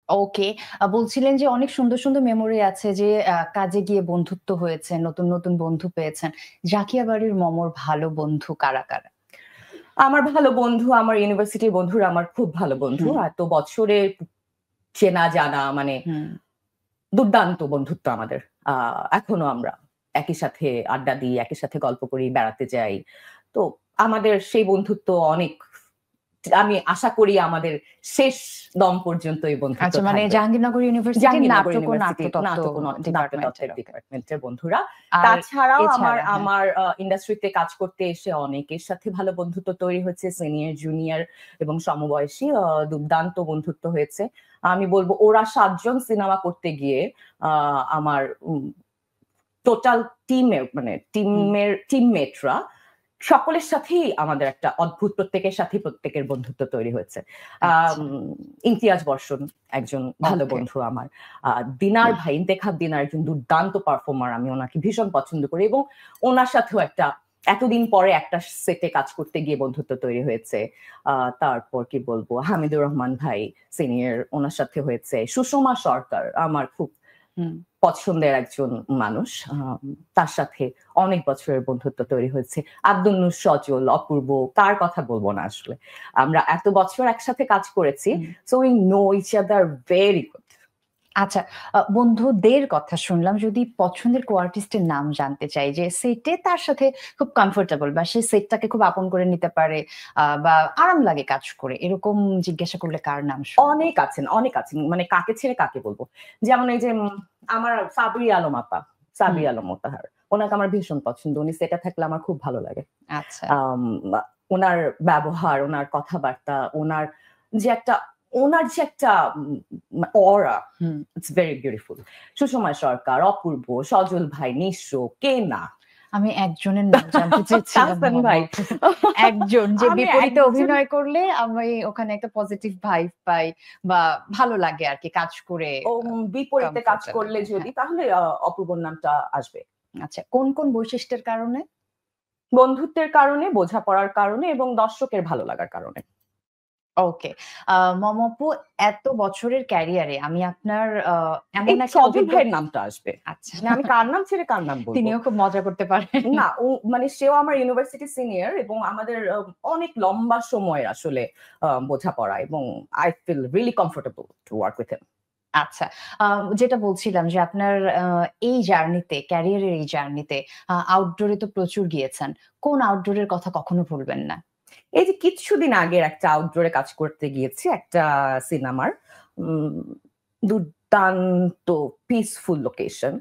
ওকে। বলছিলেন যে অনেক সুন্দর, সুন্দর মেমোরি আছে যে কাজে গিয়ে বন্ধুত্ব হয়েছে, নতুন, নতুন বন্ধু পেয়েছেন। জাকিয়া বাড়ির মমর ভালো বন্ধু কারা, কারা? আমার ভালো বন্ধু, আমার ইউনিভার্সিটির বন্ধুরা আমার খুব ভালো বন্ধু। হুম, এত বছরের চেনা জানা, মানে হুম। দুর্দান্ত বন্ধুত্ব আমাদের। এখনো আমরা একই সাথে আড্ডা দিই, একই সাথে গল্প করি, বেড়াতে যাই। তো আমাদের সেই বন্ধুত্ব অনেক, আমি আশা করি আমাদের শেষ দম পর্যন্ত এই বন্ধুত্ব আচ্ছা, মানে থাকবে। জাহাঙ্গীরনগর ইউনিভার্সিটির জাহাঙ্গীরনগর নাটক ও ইউনিভার্সিটি নাট্যতত্ত্ব ডিপার্টমেন্টের। নাট্যতত্ত্বের ওকে। ডিপার্টমেন্টের বন্ধুরা। আর তাছাড়াও আমার এছাড়া হ্যাঁ। আমার ইন্ডাস্ট্রিতে কাজ করতে এসে অনেকের সাথে ভালো বন্ধুত্ব তৈরি হয়েছে, সিনিয়র জুনিয়র এবং সমবয়সী দুর্দান্ত বন্ধুত্ব হয়েছে। আমি বলবো ওরা 7 জন সিনেমা করতে গিয়ে আমার টোটাল টিমের, মানে হুম, টিমমেটরা সকলের সাথেই আমাদের একটা অদ্ভুত, প্রত্যেকের সাথে প্রত্যেকের বন্ধুত্ব তৈরি হয়েছে। আচ্ছা। ইমতিয়াজ বর্ষণ একজন ভালো ওকে। বন্ধু আমার। দিনার ভাই, ইন্তেখাব দিনার একজন দুর্দান্ত পারফর্মার, আমি ওনাকে ভীষণ পছন্দ করি এবং ওনার সাথেও একটা এতদিন পরে একটা সেটে কাজ করতে গিয়ে বন্ধুত্ব তৈরি হয়েছে। তারপর কি বলবো, হামিদুর রহমান ভাই সিনিয়র, ওনার সাথে হয়েছে। সুষমা সরকার আমার খুব হুম। পছন্দের একজন মানুষ, তার সাথে অনেক বছরের বন্ধুত্ব তৈরি হয়েছে। আব্দুন্নুর সজল, অপূর্ব, কার কথা বলবো না আসলে। আমরা এত বছর একসাথে কাজ করেছি, hmm. So we know each other very good. আচ্ছা, বন্ধুদের কথা শুনলাম। যদি পছন্দের কো-আর্টিস্টের নাম জানতে চাই, যে সেটে তার সাথে খুব কমফোর্টেবল বা সে সেটটাকে খুব আপন করে নিতে পারে, বা আরাম লাগে কাজ করে, এরকম জিজ্ঞাসা করলে কার নাম শুনবো? অনেক আছেন, অনেক আছেন, মানে কাকে ছেড়ে কাকে বলবো। যেমন এই যে আমার সাবরি আলম আপা, হুম। সাবরি আলম মোতাহার, ওনাকে আমার ভীষণ পছন্দ। উনি সেটা থাকলে আমার খুব ভালো লাগে। আচ্ছা। আম ওনার ব্যবহার, ওনার কথাবার্তা, যে একটা ওনার যে একটা aura, hmm. It's very beautiful. Sushma Sarkar, Apurba, Sajal ভাই, নিঃস্ব, কে না। আমি একজনের নাম জানতে চেয়েছিলাম তাহসান ভাই। মাহমুদ। একজন যে আমি বিপরীতে একজন, অভিনয় করলে আমি ওখানে একটা পজিটিভ ভাইব পাই, বা ভালো লাগে আর কি কাজ করে, বিপরীতে কাজ কমফোর্টেবল করলে লাগে। যদি, হ্যাঁ। তাহলে অপূর্বর নামটা আসবে। আচ্ছা, কোন কোন বৈশিষ্ট্যের কারণে? বন্ধুত্বের কারণে, বোঝাপড়ার কারণে এবং দর্শকের ভালো লাগার কারণে। ওকে। মম আপু, এত বছরের ক্যারিয়ারে আমি আপনার এই এমন একটা সজল ভাইয়ের অভিজ্ঞতা। নামটা আসবে। আচ্ছা। মানে আমি কার নাম ছেড়ে কার নাম বলবো? তিনিও খুব মজা করতে পারেন। না, মানে সেও আমার ইউনিভার্সিটি সিনিয়র এবং আমাদের অনেক লম্বা সময়ের আসলে বোঝাপড়া, এবং I feel really comfortable to work with him. আচ্ছা। যেটা বলছিলাম যে আপনার এই জার্নিতে, ক্যারিয়ারের এই জার্নিতে আউটডোরে তো প্রচুর গিয়েছেন। কোন আউটডোরের কথা কখনো ভুলবেন না? এই যে কিছুদিন আগের একটা আউটডোরে কাজ করতে গিয়েছি একটা সিনেমার, উম দুর্দান্ত পিসফুল লোকেশন,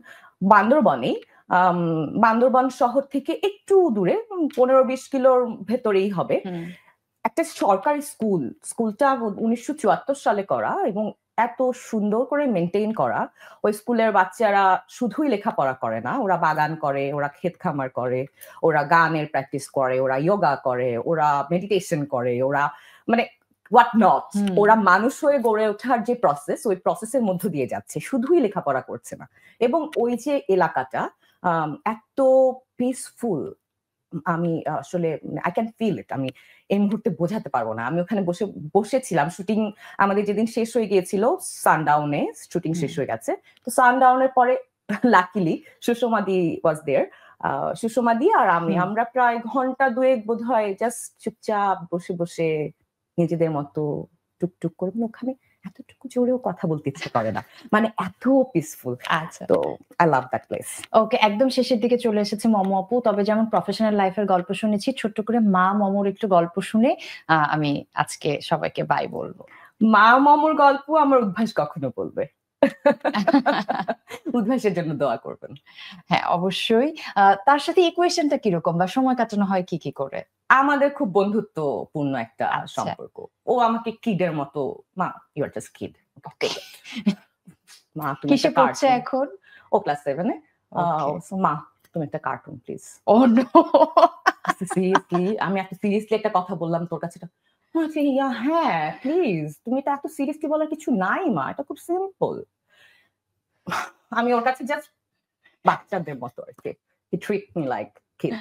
বান্দরবনে। আম বান্দরবন শহর থেকে একটু দূরে, 15-20 কিলোর ভেতরেই হবে। হুম, একটা সরকারি স্কুল, স্কুলটা 1974 সালে করা এবং এত সুন্দর করে মেইনটেইন করা। ওই স্কুলের বাচ্চারা শুধুই লেখাপড়া করে না, ওরা বাগান করে, ওরা ক্ষেত খামার করে, ওরা গানের প্র্যাকটিস করে, ওরা যোগা করে, ওরা মেডিটেশন করে, ওরা মানে হোয়াট নট, হুম। ওরা মানুষ হয়ে গড়ে ওঠার যে প্রসেস, ওই প্রসেসের মধ্য দিয়ে যাচ্ছে, শুধুই লেখাপড়া করছে না। এবং ওই যে এলাকাটা এত পিসফুল, আমি আসলে আই ক্যান ফিল ইট। আমি এই মুহূর্তে বোঝাতে পারবো না। আমি ওখানে বসেছিলাম। শুটিং আমাদের যেদিন শেষ হয়ে গিয়েছিল, সানডাউনে শুটিং হুম, শেষ হয়ে গেছে। তো সানডাউনের পরে লাকিলি সুষমা দি ওয়াজ দেয়ার। সুষমা দি আর আমি, হুম। আমরা প্রায় ঘন্টা দুয়েক বোধহয় জাস্ট চুপচাপ বসে বসে নিজেদের মতো টুকটুক করে, মানে ওখানে এতটুকু জোরেও কথা বলতে ইচ্ছে করে না, মানে এত পিসফুল। আচ্ছা। তো আই লাভ দ্যাট প্লেস। ওকে, একদম শেষের দিকে চলে এসেছে মম আপু। তবে যেমন প্রফেশনাল লাইফের গল্প শুনেছি, ছোট্ট করে মা মমর একটু গল্প শুনে আমি আজকে সবাইকে বাই বলব। মা মামুর গল্প আমার উদ্ভাস কখনো বলবে। উদ্ভাসের জন্য দোয়া করবেন। হ্যাঁ, অবশ্যই। তার সাথে ইকুয়েশনটা কিরকম বা সময় কাটানো হয় কি, কি করে? আমাদের খুব বন্ধুত্বপূর্ণ একটা আচ্ছা। সম্পর্ক। ও আমাকে কিডের মতো, "মা, you are just kid. Okay. Take it. মা, তুমি কিসে একটা পড়ছে কার্টুন।" এখন? ও ক্লাস 7 এ। ওকে। সো, "মা, তুমি একটা cartoon please." Oh no! Seriously, আমি একটা সিরিয়াসলি একটা কথা বললাম তোর কাছে, এটা বলছে, "ইয়া হ্যাঁ, প্লিজ। তুমি এটা এত সিরিয়াসলি বলার কিছু নাই মা। এটা খুব সিম্পল।" আমি ওর কাছে জাস্ট বাচ্চাদের মতো আরকি। He treat me like kid.